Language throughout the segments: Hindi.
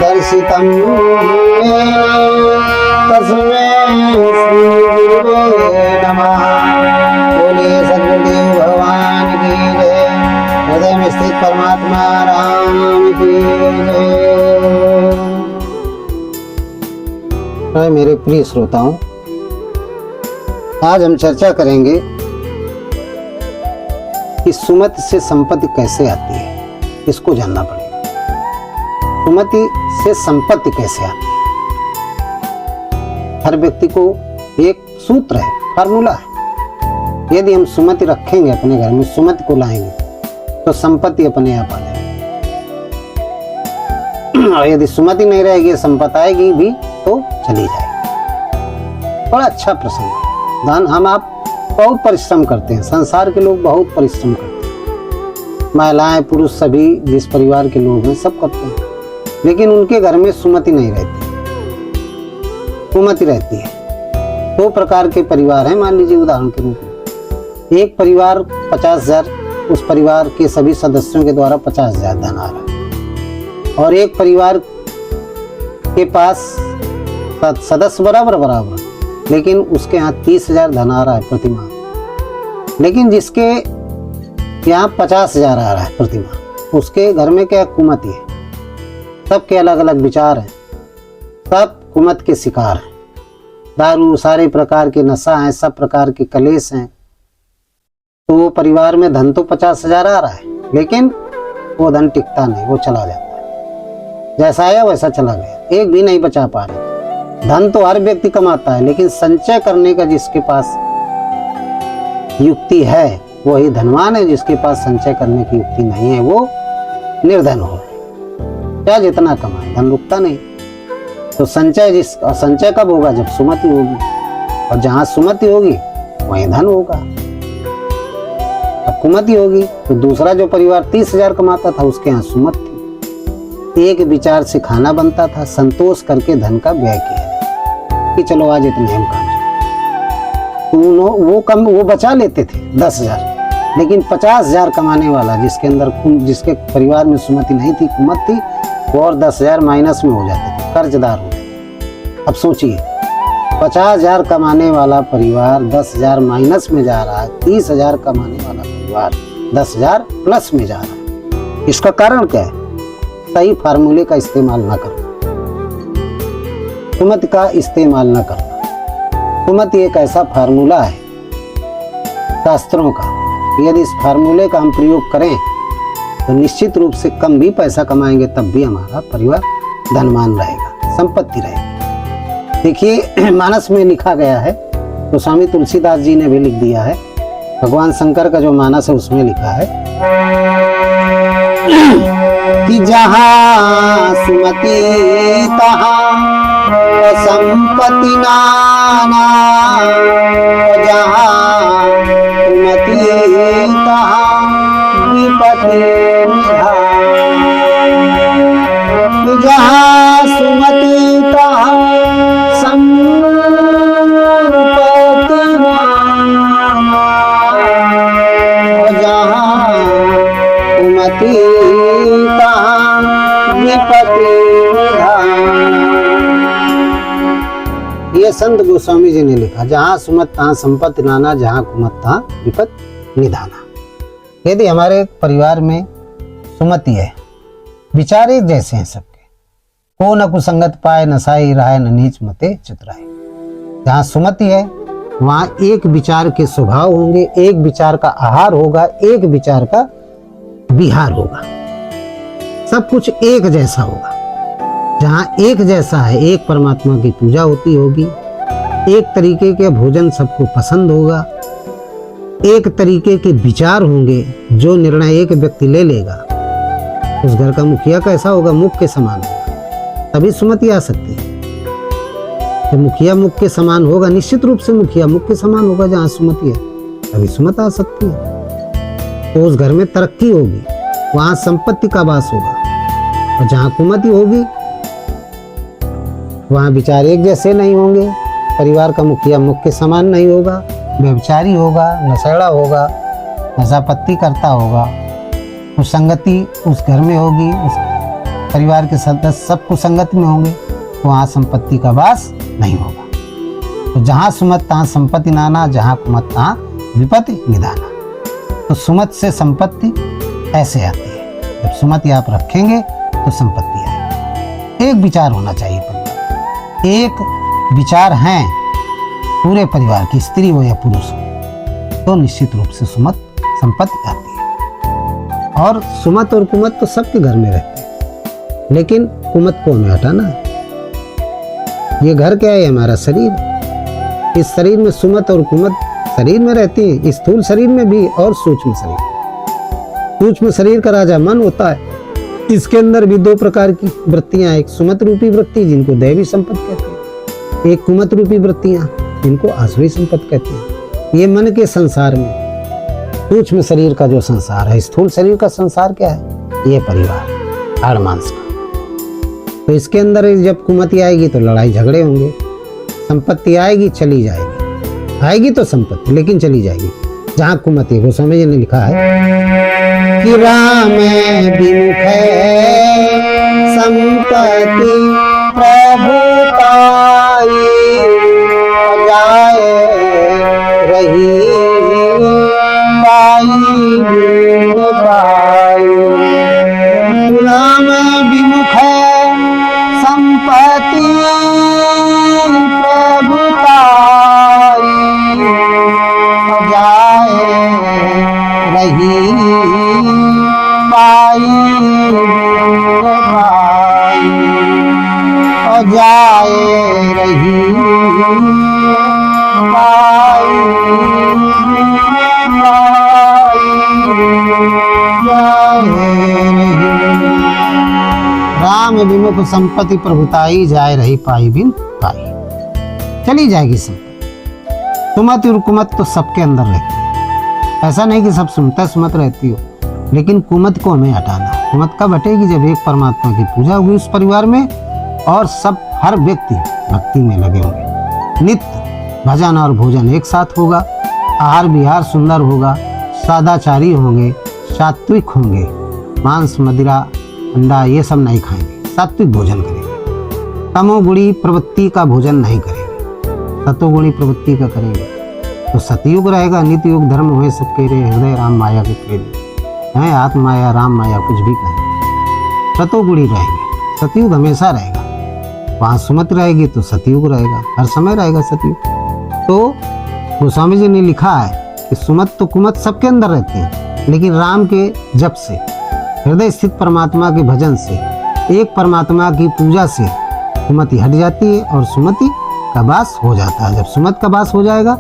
दर्शितं तस्मै श्री गुरुवे नमः। बोले सद्गुरुदेव भगवान की जय। हृदय में स्थित परमात्मा राम की जय। मेरे प्रिय श्रोताओं, आज हम चर्चा करेंगे कि सुमति से संपत्ति कैसे आती है। इसको जानना पड़ेगा। सुमति से संपत्ति कैसे आती है। हर व्यक्ति को एक सूत्र है, फार्मूला है। यदि हम सुमति रखेंगे अपने घर में, सुमति को लाएंगे तो संपत्ति अपने आप आ जाएगी। और यदि सुमति नहीं रहेगी, संपत्ति आएगी भी तो चली जाएगी। बड़ा अच्छा प्रश्न है। धन हम आप बहुत परिश्रम करते हैं, संसार के लोग बहुत परिश्रम करते हैं, महिलाएं पुरुष सभी जिस परिवार के लोग हैं सब करते हैं, लेकिन उनके घर में सुमति नहीं रहती, कुमति रहती है। दो प्रकार के परिवार हैं। मान लीजिए उदाहरण के रूप में एक परिवार 50,000, उस परिवार के सभी सदस्यों के द्वारा 50,000 धन आ रहा है, और एक परिवार के पास सदस्य बराबर लेकिन उसके यहाँ 30,000 धन आ रहा है प्रति माह, लेकिन जिसके यहाँ 50,000 आ रहा है प्रति माह, उसके घर में क्या कुमति है। सबके अलग अलग विचार हैं, सब कुमत के शिकार हैं। दारू, सारे प्रकार के नशा हैं, सब प्रकार के कलेश हैं। तो वो परिवार में धन तो 50,000 आ रहा है, लेकिन वो धन टिकता नहीं, वो चला जाता है। जैसा आया वैसा चला गया, एक भी नहीं बचा पा रहे। धन तो हर व्यक्ति कमाता है, लेकिन संचय करने का जिसके पास युक्ति है वही धनवान है। जिसके पास संचय करने की युक्ति नहीं है वो निर्धन हो। क्या जितना कमाए, धन रुकता नहीं। तो संचय कब होगा? जब सुमति होगी, और जहां सुमति होगी वहीं धन होगा। अब कुमति होगी तो दूसरा जो परिवार 30,000 कमाता था उसके यहाँ सुमति थी। एक विचार से खाना बनता था, संतोष करके धन का व्यय किया कि चलो आज इतने हम काम। तो वो बचा लेते थे 10,000, लेकिन 50,000 कमाने वाला जिसके परिवार में सुमति नहीं थी, कुमत थी, वो और 10,000 माइनस में हो जाते थे, कर्जदार हो जाते थे। अब सोचिए 50,000 कमाने वाला परिवार 10,000 माइनस में जा रहा है, 30,000 कमाने वाला परिवार 10,000 प्लस में जा रहा है। इसका कारण क्या है? सही फार्मूले का इस्तेमाल न करना, कुमत का इस्तेमाल न करना। कुमत एक ऐसा फार्मूला है शास्त्रों का, यदि इस फार्मूले का हम प्रयोग करें तो निश्चित रूप से कम भी पैसा कमाएंगे तब भी हमारा परिवार धनवान रहेगा, संपत्ति रहेगी। देखिए मानस में लिखा गया है, तो स्वामी तुलसीदास जी ने भी लिख दिया है। भगवान शंकर का जो मानस है उसमें लिखा है कि जहाँ सुमति तहाँ संपत्ति नाना, जहाँ सुमति तहाँ विपत्ति निधान। जहाँ सुमति तहाँ संपत्ति नाना, जहाँ सुमति तहाँ विपत्ति निधान। ये संत गोस्वामी जी ने लिखा, जहाँ सुमत तहाँ संपत्ति नाना, जहाँ कुमत तहाँ विपत निधाना। यदि हमारे परिवार में सुमति है, विचार एक जैसे हैं सबके, को न कुसंगत पाए, न साई राय, न नीच मते चितराए। जहाँ सुमति है वहाँ एक विचार के स्वभाव होंगे, एक विचार का आहार होगा, एक विचार का विहार होगा, सब कुछ एक जैसा होगा। जहाँ एक जैसा है, एक परमात्मा की पूजा होती होगी, एक तरीके के भोजन सबको पसंद होगा, एक तरीके के विचार होंगे। जो निर्णय एक व्यक्ति ले लेगा उस घर का मुखिया कैसा होगा? मुख के समान होगा, तभी सुमति आ सकती है। तो मुखिया मुख के समान होगा, निश्चित रूप से मुखिया मुख के समान होगा। जहाँ सुमति है तभी सुमत आ सकती है। तो उस घर में तरक्की होगी, वहाँ संपत्ति का वास होगा। और जहाँ कुमति होगी वहाँ विचार एक जैसे नहीं होंगे, परिवार का मुखिया मुख के समान नहीं होगा, व्यभिचारी होगा, नशेड़ा होगा, नशापत्ती करता होगा, कुसंगति उस घर में होगी, परिवार के सदस्य सब कुसंगति में होंगे तो वहाँ संपत्ति का वास नहीं होगा। तो जहाँ सुमत तहाँ संपत्ति नाना, जहाँ कुमत तहाँ विपत्ति निधाना। तो सुमत से संपत्ति ऐसे आती है, जब सुमति आप रखेंगे तो संपत्ति आएगी। एक विचार होना चाहिए परिवार, एक विचार है पूरे परिवार की, स्त्री हो या पुरुष हो, तो निश्चित रूप से सुमत संपत्ति आती है। और सुमत और कुमत तो सबके घर में रहते हैं, लेकिन कुमत को हमें हटाना है। ये घर क्या है? हमारा शरीर। इस शरीर में सुमत और कुमत शरीर में रहती है, स्थूल शरीर में भी और सूक्ष्म शरीर। सूक्ष्म शरीर का राजा मन होता है। इसके अंदर भी दो प्रकार की वृत्तियां, एक सुमत रूपी वृत्ति जिनको दैवी संपत्ति कहते हैं, एक कुमत रूपी वृत्तियां जिनको आसुरी संपत्ति कहते हैं। ये मन के संसार में सूक्ष्म शरीर का जो संसार है, स्थूल शरीर का संसार क्या है? ये परिवार हाड़ मांस का। तो इसके अंदर जब कुमति आएगी तो लड़ाई झगड़े होंगे, संपत्ति आएगी चली जाएगी, आएगी तो संपत्ति लेकिन चली जाएगी। जहाँ कुमति, गोस्वामी जी ने लिखा है कि राम विमुख संपत्ति प्रभुताई जाए रही पाई। राम विमुख संपत्ति प्रभुताई जाए रही पाई जाए रही पाई राम विमुख संपत्ति प्रभुताई जाए रही पाई बिन पाई। चली जाएगी संपत्ति। सुमत और कुमत तो सबके अंदर रहती है, ऐसा नहीं कि सब सुमत सुमत रहती हो, लेकिन कुमत को हमें हटाना। कुमत कब हटेगी? जब एक परमात्मा की पूजा होगी उस परिवार में और सब हर व्यक्ति भक्ति में लगे होंगे। नित्य भजन और भोजन एक साथ होगा, आहार विहार सुंदर होगा, सदाचारी होंगे, सात्विक होंगे, मांस मदिरा अंडा ये सब नहीं खाएंगे, सात्विक भोजन करेंगे, तमोगुणी प्रवृत्ति का भोजन नहीं करेंगे, सतोगुणी प्रवृत्ति का करेंगे। तो सतयुग रहेगा, नित्य युग धर्म हुए सबके रे, हृदय राम माया के प्रेम है, आत्म माया राम माया कुछ भी कहें। सतोगुणी रहेंगे, सतयुग हमेशा रहेगा। वहाँ सुमत रहेगी तो सतयुग रहेगा, हर समय रहेगा सतयुग। तो गोस्वामी जी ने लिखा है कि सुमत तो कुमत सबके अंदर रहते हैं, लेकिन राम के जप से, हृदय स्थित परमात्मा के भजन से, एक परमात्मा की पूजा से कुमति हट जाती है और सुमति का वास हो जाता है। जब सुमत का वास हो जाएगा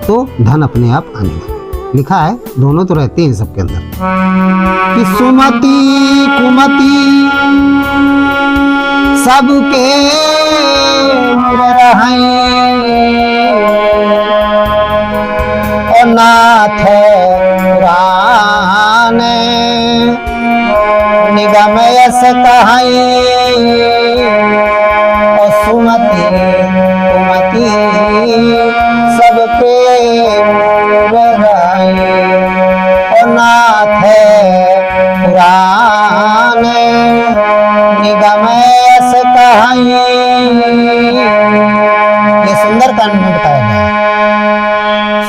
तो धन अपने आप आने लगेगा। लिखा है दोनों तो रहते हैं सबके अंदर कि सुमति कुमति सबके और नाथ पुराण निगम यस कहाई और सुमति कुमति सबके और नाथ पुराण निगम यस कहाई। ये सुंदर कांड में बताया गया।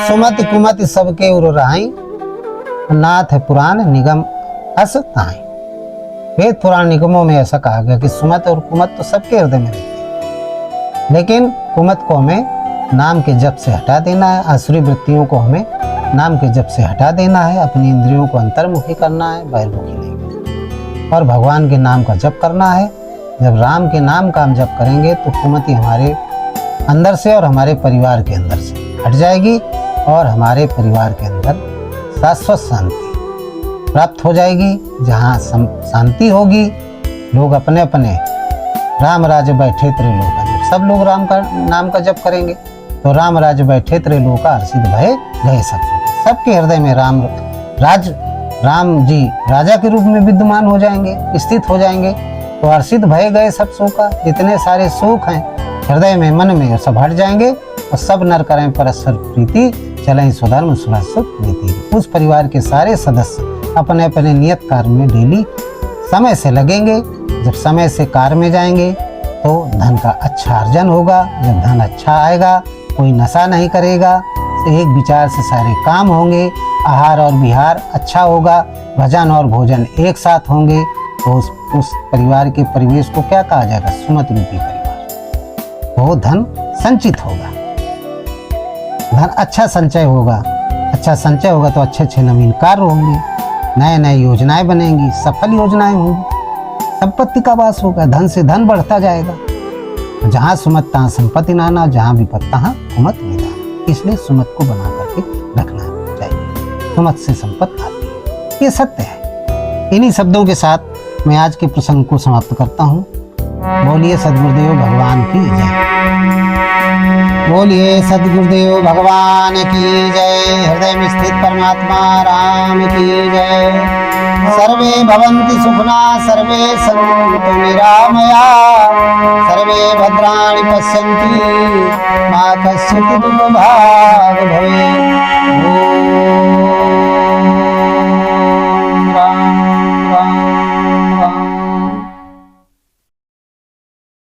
सुमति कुमति सबके उर रहाई, नाथ पुराण निगम अस ताई। वेद पुराण निगमों में ऐसा कहा गया कि सुमत और कुमत तो सबके हृदय में रहती है, लेकिन कुमत को हमें नाम के जप से हटा देना है, आसुरी वृत्तियों को हमें नाम के जप से हटा देना है, अपनी इंद्रियों को अंतर्मुखी करना है, बहिर्मुखी नहीं, और भगवान के नाम का जप करना है। जब राम के नाम का हम जप करेंगे तो कुमति हमारे अंदर से और हमारे परिवार के अंदर से हट जाएगी और हमारे परिवार के अंदर शाश्वत शांति प्राप्त हो जाएगी। जहाँ शांति होगी, लोग अपने अपने राम राज्य बैठे त्रिलोका, जब सब लोग राम का नाम का जप करेंगे तो राम राज्य बैठे त्रिलोका हर्षित भय गए सब। सबके हृदय में राम जी राजा के रूप में विद्यमान हो जाएंगे, स्थित हो जाएंगे, तो हर्षित भय गए सब सुखा। जितने सारे सुख हैं हृदय में मन में सब हट जाएंगे और सब नर करें परस्पर प्रीति, चलें स्वधर्म सुख नीति। उस परिवार के सारे सदस्य अपने अपने नियत कार्य में डेली समय से लगेंगे जब समय से कार्य में जाएंगे तो धन का अच्छा अर्जन होगा। जब धन अच्छा आएगा, कोई नशा नहीं करेगा, एक विचार से सारे काम होंगे, आहार और विहार अच्छा होगा, भजन और भोजन एक साथ होंगे, तो उस परिवार के परिवेश को क्या कहा जाएगा? सुमति रूपी परिवार। वो धन संचित होगा, धन अच्छा संचय होगा। अच्छा संचय होगा तो अच्छे अच्छे नवीन कार्य होंगे, नए नए योजनाएं बनेंगी, सफल योजनाएं होंगी, संपत्ति का वास होगा, धन से धन बढ़ता जाएगा। जहाँ सुमत तहाँ संपत्ति नाना, जहाँ विपद तहाँ कुमत निदान। इसलिए सुमत को बना करके रखना चाहिए, सुमत से संपत्ति आती है, ये सत्य है। इन्हीं शब्दों के साथ मैं आज के प्रसंग को समाप्त करता हूँ। बोलिए सद्गुरुदेव भगवान की जय। बोलिए सद्गुरुदेव भगवान की जय। हृदय में स्थित परमात्मा राम की जय। सर्वे भवन्ति सुखिना, सर्वे सन्तु निरामया, सर्वे भद्राणि पश्यन्ति मा कश्चित् दुःखभाग् भवेत्।